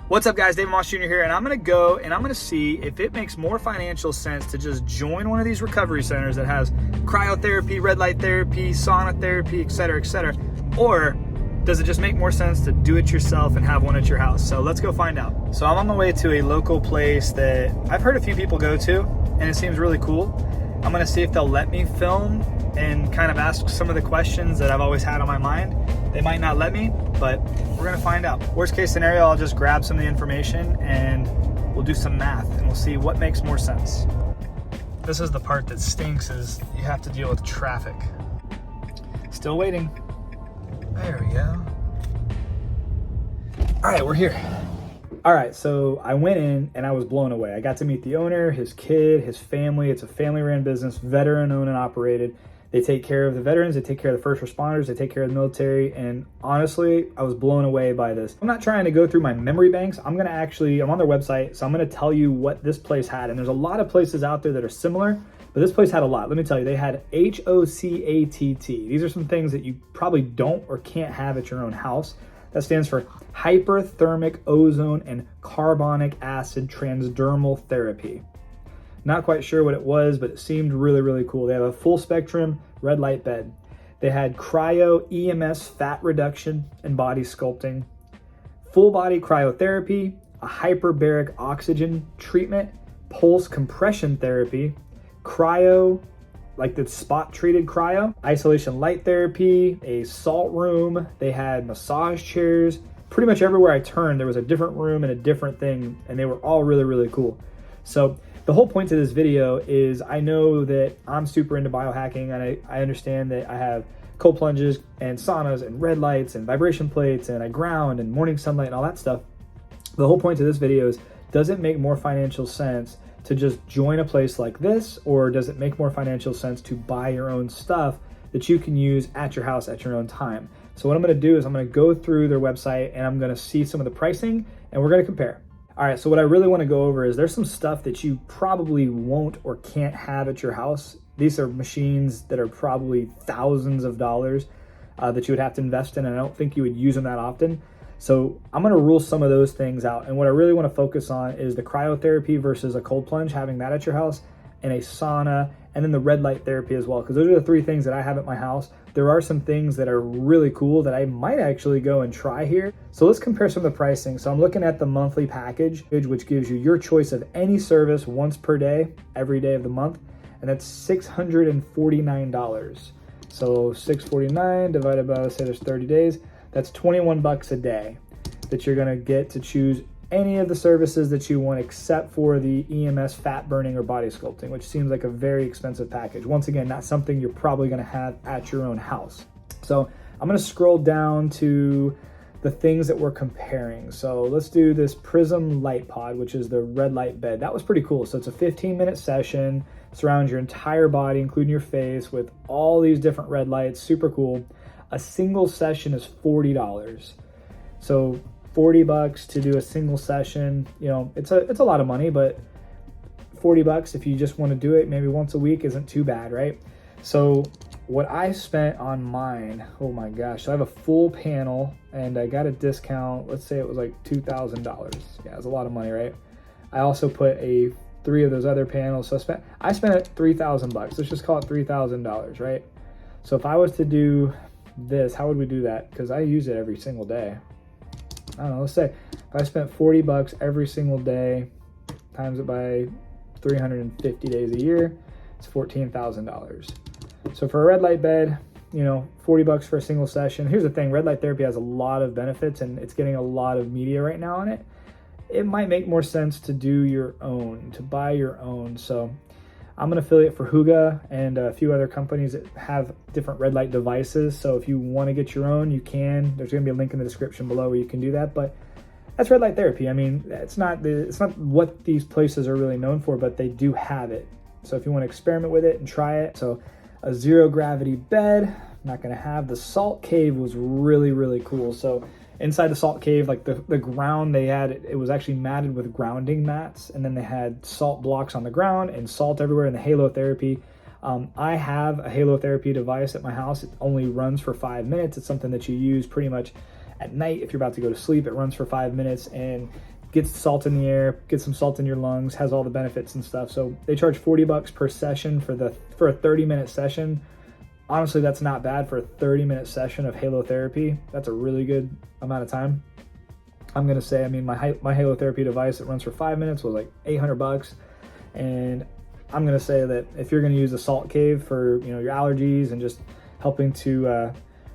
What's up guys, David Moss Jr. here, and I'm gonna go and I'm gonna see if it makes more financial sense to just join one of these recovery centers that has cryotherapy, red light therapy, sauna therapy, etc., or does it just make more sense to do it yourself and have one at your house? So let's go find out. So I'm on my way to a local place that I've heard a few people go to, and it seems really cool. I'm gonna see if they'll let me film and kind of ask some of the questions that I've always had on my mind. They might not let me, but we're gonna find out. Worst case scenario, I'll just grab some of the information and we'll do some math and we'll see what makes more sense. This is the part that stinks, is you have to deal with traffic. Still waiting. There we go. All right, we're here. All right, so I went in and I was blown away. I got to meet the owner, his kid, his family. It's a family-ran business, veteran-owned and operated. They take care of the veterans, they take care of the first responders, they take care of the military, and honestly, I was blown away by this. I'm not trying to go through my memory banks. I'm on their website, so I'm gonna tell you what this place had. And there's a lot of places out there that are similar, but this place had a lot. Let me tell you, they had HOCATT. These are some things that you probably don't or can't have at your own house. That stands for hyperthermic ozone and carbonic acid transdermal therapy. Not quite sure what it was, but it seemed really, really cool. They have a full spectrum red light bed. They had cryo EMS fat reduction and body sculpting, full body cryotherapy, a hyperbaric oxygen treatment, pulse compression therapy, cryo, like the spot treated cryo, isolation light therapy, a salt room. They had massage chairs. Pretty much everywhere I turned, there was a different room and a different thing, and they were all really, really cool. So the whole point to this video is I know that I'm super into biohacking, and I understand that I have cold plunges and saunas and red lights and vibration plates, and I ground and morning sunlight and all that stuff. The whole point to this video is, does it make more financial sense to just join a place like this, or does it make more financial sense to buy your own stuff that you can use at your house at your own time? So what I'm gonna do is I'm gonna go through their website and I'm gonna see some of the pricing and we're gonna compare. All right, so what I really wanna go over is there's some stuff that you probably won't or can't have at your house. These are machines that are probably thousands of dollars that you would have to invest in, and I don't think you would use them that often. So I'm gonna rule some of those things out. And what I really wanna focus on is the cryotherapy versus a cold plunge, having that at your house, and a sauna, and then the red light therapy as well, because those are the three things that I have at my house. There are some things that are really cool that I might actually go and try here. So let's compare some of the pricing. So I'm looking at the monthly package, which gives you your choice of any service once per day, every day of the month, and that's $649. So $649 divided by, let's say there's 30 days, that's 21 bucks a day that you're gonna get to choose any of the services that you want, except for the EMS fat burning or body sculpting, which seems like a very expensive package. Once again, not something you're probably gonna have at your own house. So I'm gonna scroll down to the things that we're comparing. So let's do this Prism Light Pod, which is the red light bed. That was pretty cool. So it's a 15-minute session, surrounds your entire body, including your face, with all these different red lights, super cool. A single session is $40. So 40 bucks to do a single session, you know, it's a lot of money, but 40 bucks if you just want to do it maybe once a week isn't too bad, right? So what I spent on mine, oh my gosh, so I have a full panel and I got a discount. Let's say it was like $2,000. Yeah, it's a lot of money, right? I also put three of those other panels. So I spent 3,000 bucks. Let's just call it $3,000, right? So if I was to do this, how would we do that? Because I use it every single day. I don't know, let's say if I spent 40 bucks every single day, times it by 350 days a year, it's $14,000. So for a red light bed, you know, 40 bucks for a single session. Here's the thing, red light therapy has a lot of benefits and it's getting a lot of media right now on it. It might make more sense to do your own, to buy your own. So I'm an affiliate for Huga and a few other companies that have different red light devices. So if you want to get your own, you can. There's going to be a link in the description below where you can do that. But that's red light therapy. I mean, it's not what these places are really known for, but they do have it. So if you want to experiment with it and try it. So a zero gravity bed, I'm not going to have. The salt cave was really, really cool. So inside the salt cave, like the ground they had, it was actually matted with grounding mats, and then they had salt blocks on the ground and salt everywhere in the halotherapy. I have a halotherapy device at my house. It only runs for 5 minutes. It's something that you use pretty much at night if you're about to go to sleep. It runs for 5 minutes and gets salt in the air, gets some salt in your lungs, has all the benefits and stuff. So they charge $40 per session for a 30-minute session. Honestly, that's not bad for a 30-minute session of halotherapy. That's a really good amount of time. I'm gonna say, I mean, my halotherapy device that runs for 5 minutes was like $800, and I'm gonna say that if you're gonna use a salt cave for, you know, your allergies and just helping to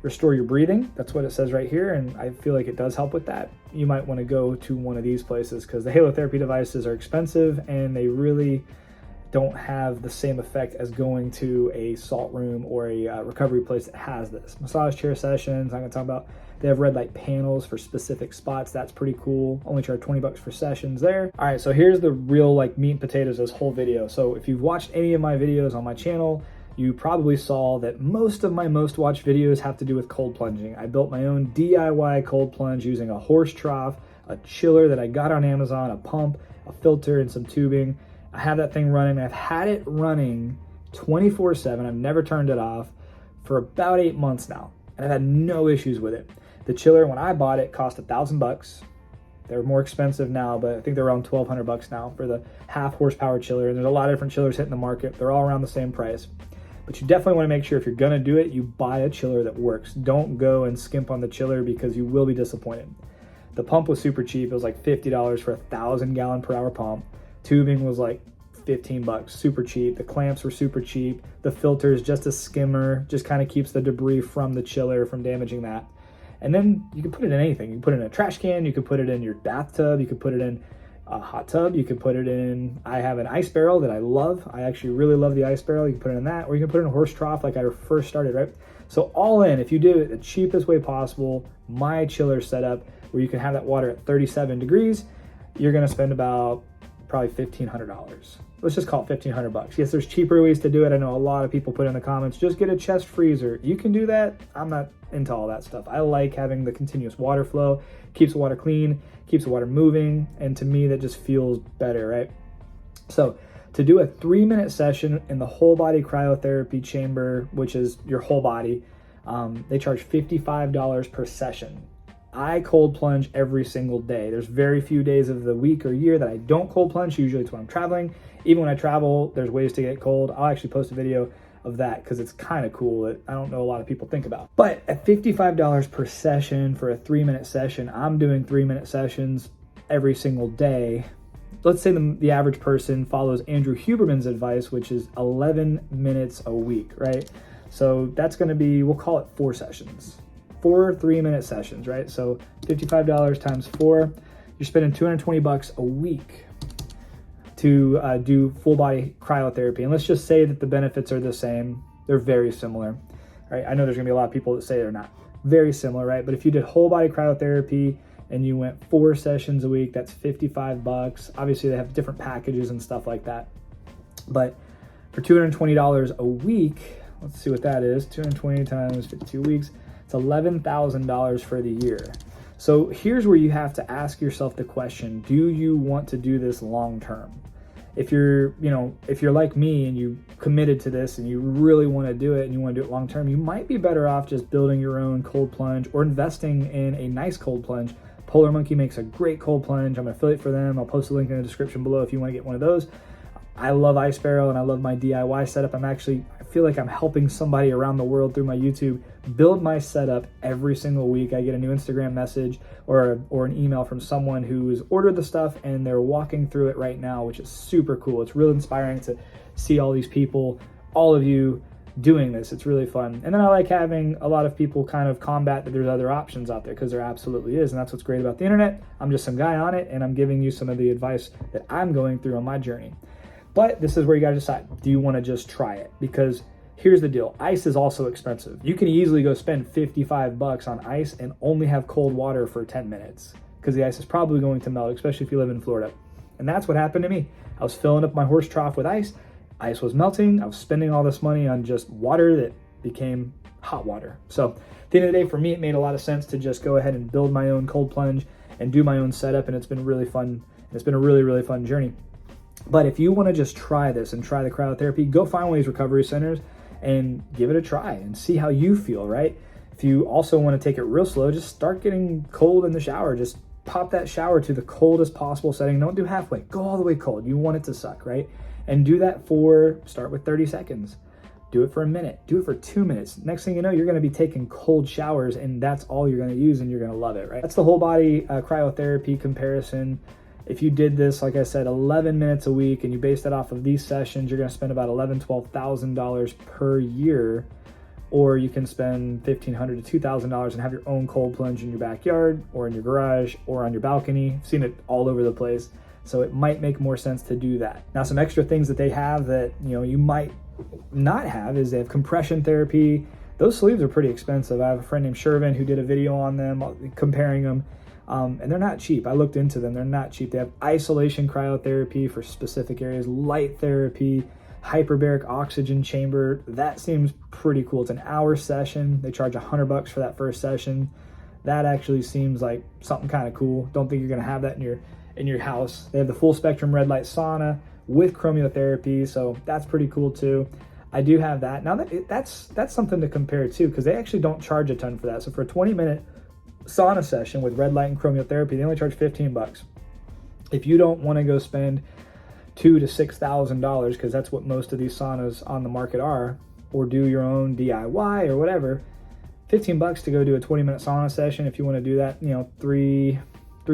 restore your breathing, that's what it says right here, and I feel like it does help with that. You might want to go to one of these places because the halotherapy devices are expensive and they really don't have the same effect as going to a salt room or a recovery place that has this. Massage chair sessions, I'm gonna talk about, they have red light panels for specific spots. That's pretty cool. Only charge $20 for sessions there. All right, so here's the real like meat and potatoes of this whole video. So if you've watched any of my videos on my channel, you probably saw that most of my most watched videos have to do with cold plunging. I built my own DIY cold plunge using a horse trough, a chiller that I got on Amazon, a pump, a filter, and some tubing. I have that thing running. I've had it running 24/7. I've never turned it off for about 8 months now, and I've had no issues with it. The chiller, when I bought it, cost $1,000. They're more expensive now, but I think they're around $1,200 now for the half horsepower chiller. And there's a lot of different chillers hitting the market. They're all around the same price. But you definitely want to make sure if you're going to do it, you buy a chiller that works. Don't go and skimp on the chiller because you will be disappointed. The pump was super cheap. It was like $50 for a 1,000-gallon-per-hour pump. Tubing was like $15, super cheap. The clamps were super cheap. The filter is just a skimmer, just kind of keeps the debris from the chiller from damaging that. And then you can put it in anything. You can put it in a trash can, you could put it in your bathtub, you could put it in a hot tub, you could put it in, I have an ice barrel that I love. I actually really love the ice barrel. You can put it in that, or you can put it in a horse trough like I first started, right? So all in, if you do it the cheapest way possible, my chiller setup where you can have that water at 37 degrees, you're gonna spend about probably $1,500. Let's just call it $1,500. Yes, there's cheaper ways to do it. I know a lot of people put in the comments, just get a chest freezer. You can do that. I'm not into all that stuff. I like having the continuous water flow, keeps the water clean, keeps the water moving, and to me that just feels better, right? So to do a 3-minute session in the whole body cryotherapy chamber, which is your whole body, they charge $55 per session. I cold plunge every single day. There's very few days of the week or year that I don't cold plunge. Usually it's when I'm traveling. Even when I travel, there's ways to get cold. I'll actually post a video of that because it's kind of cool that I don't know a lot of people think about. But at $55 per session for a 3-minute session, I'm doing 3-minute sessions every single day. Let's say the average person follows Andrew Huberman's advice, which is 11 minutes a week, right? So that's gonna be, we'll call it 4 sessions. 4 3-minute sessions, right? So $55 times 4, you're spending $220 a week to do full body cryotherapy. And let's just say that the benefits are the same. They're very similar, right? I know there's gonna be a lot of people that say they're not. Very similar, right? But if you did whole body cryotherapy and you went 4 sessions a week, that's $55. Obviously they have different packages and stuff like that. But for $220 a week, let's see what that is. 220 times 52 weeks, it's $11,000 for the year. So here's where you have to ask yourself the question, do you want to do this long term? If you're like me and you committed to this and you really want to do it and you want to do it long term, you might be better off just building your own cold plunge or investing in a nice cold plunge. Polar Monkey makes a great cold plunge. I'm an affiliate for them. I'll post a link in the description below if you want to get one of those. I love Ice Barrel and I love my DIY setup. I feel like I'm helping somebody around the world through my YouTube build my setup every single week. I get a new Instagram message or an email from someone who's ordered the stuff and they're walking through it right now, which is super cool. It's really inspiring to see all these people, all of you doing this. It's really fun. And then I like having a lot of people kind of combat that there's other options out there, because there absolutely is. And that's what's great about the internet. I'm just some guy on it and I'm giving you some of the advice that I'm going through on my journey. But this is where you gotta decide, do you wanna just try it? Because here's the deal, ice is also expensive. You can easily go spend $55 on ice and only have cold water for 10 minutes because the ice is probably going to melt, especially if you live in Florida. And that's what happened to me. I was filling up my horse trough with ice was melting, I was spending all this money on just water that became hot water. So at the end of the day, for me, it made a lot of sense to just go ahead and build my own cold plunge and do my own setup, and it's been really fun. It's been a really, really fun journey. But if you want to just try this and try the cryotherapy, go find one of these recovery centers and give it a try and see how you feel, right? If you also want to take it real slow, just start getting cold in the shower. Just pop that shower to the coldest possible setting. Don't do halfway, go all the way cold. You want it to suck, right? And do that start with 30 seconds. Do it for a minute, do it for 2 minutes. Next thing you know, you're gonna be taking cold showers and that's all you're gonna use and you're gonna love it, right? That's the whole body cryotherapy comparison. If you did this, like I said, 11 minutes a week and you base that off of these sessions, you're gonna spend about $11,000, $12,000 per year. Or you can spend $1,500 to $2,000 and have your own cold plunge in your backyard or in your garage or on your balcony. I've seen it all over the place. So it might make more sense to do that. Now, some extra things that they have that you might not have is they have compression therapy. Those sleeves are pretty expensive. I have a friend named Shervin who did a video on them, comparing them, and they're not cheap. I looked into them, they're not cheap. They have isolation cryotherapy for specific areas, light therapy, hyperbaric oxygen chamber. That seems pretty cool. It's an hour session. They charge $100 for that first session. That actually seems like something kind of cool. Don't think you're gonna have that in your house. They have the full spectrum red light sauna with chromotherapy, so that's pretty cool too. I do have that. Now that's something to compare too, because they actually don't charge a ton for that. So for a 20-minute sauna session with red light and chromotherapy, they only charge $15. If you don't want to go spend $2,000 to $6,000, because that's what most of these saunas on the market are, or do your own DIY or whatever, $15 to go do a 20-minute sauna session. If you want to do that, three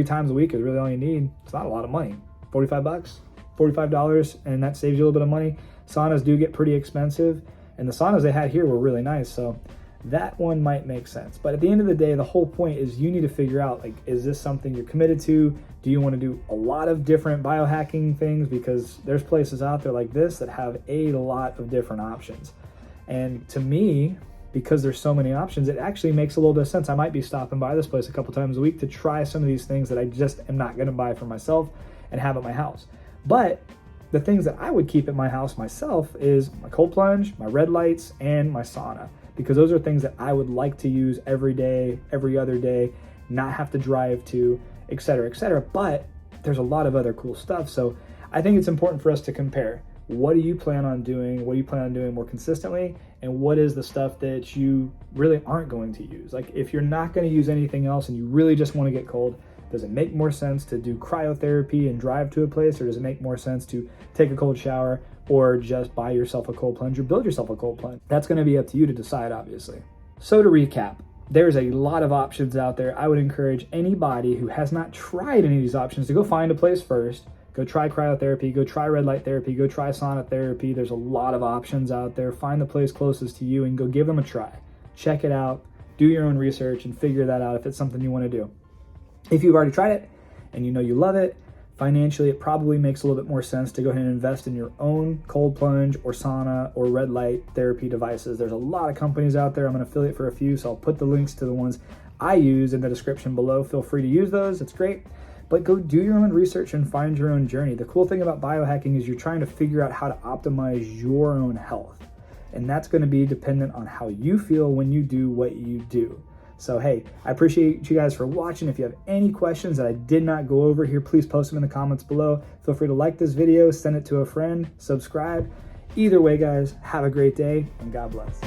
times a week is really all you need. It's not a lot of money. $45, and that saves you a little bit of money. Saunas do get pretty expensive, and the saunas they had here were really nice, so that one might make sense. But at the end of the day, the whole point is you need to figure out, like, is this something you're committed to? Do you want to do a lot of different biohacking things? Because there's places out there like this that have a lot of different options. And to me, because there's so many options, it actually makes a little bit of sense. I might be stopping by this place a couple times a week to try some of these things that I just am not going to buy for myself and have at my house. But the things that I would keep at my house myself is my cold plunge, my red lights, and my sauna, because those are things that I would like to use every day, every other day, not have to drive to, et cetera, et cetera. But there's a lot of other cool stuff. So I think it's important for us to compare. What do you plan on doing? What do you plan on doing more consistently? And what is the stuff that you really aren't going to use? Like, if you're not going to use anything else and you really just want to get cold, does it make more sense to do cryotherapy and drive to a place, or does it make more sense to take a cold shower or just buy yourself a cold plunge or build yourself a cold plunge? That's going to be up to you to decide, obviously. So to recap, there's a lot of options out there. I would encourage anybody who has not tried any of these options to go find a place first. Go try cryotherapy, go try red light therapy, go try sauna therapy. There's a lot of options out there. Find the place closest to you and go give them a try. Check it out, do your own research, and figure that out if it's something you want to do. If you've already tried it and you love it, financially it probably makes a little bit more sense to go ahead and invest in your own cold plunge or sauna or red light therapy devices. There's a lot of companies out there. I'm an affiliate for a few, so I'll put the links to the ones I use in the description below. Feel free to use those. It's great. But go do your own research and find your own journey. The cool thing about biohacking is you're trying to figure out how to optimize your own health. And that's going to be dependent on how you feel when you do what you do. So, hey, I appreciate you guys for watching. If you have any questions that I did not go over here, please post them in the comments below. Feel free to like this video, send it to a friend, subscribe. Either way, guys, have a great day and God bless.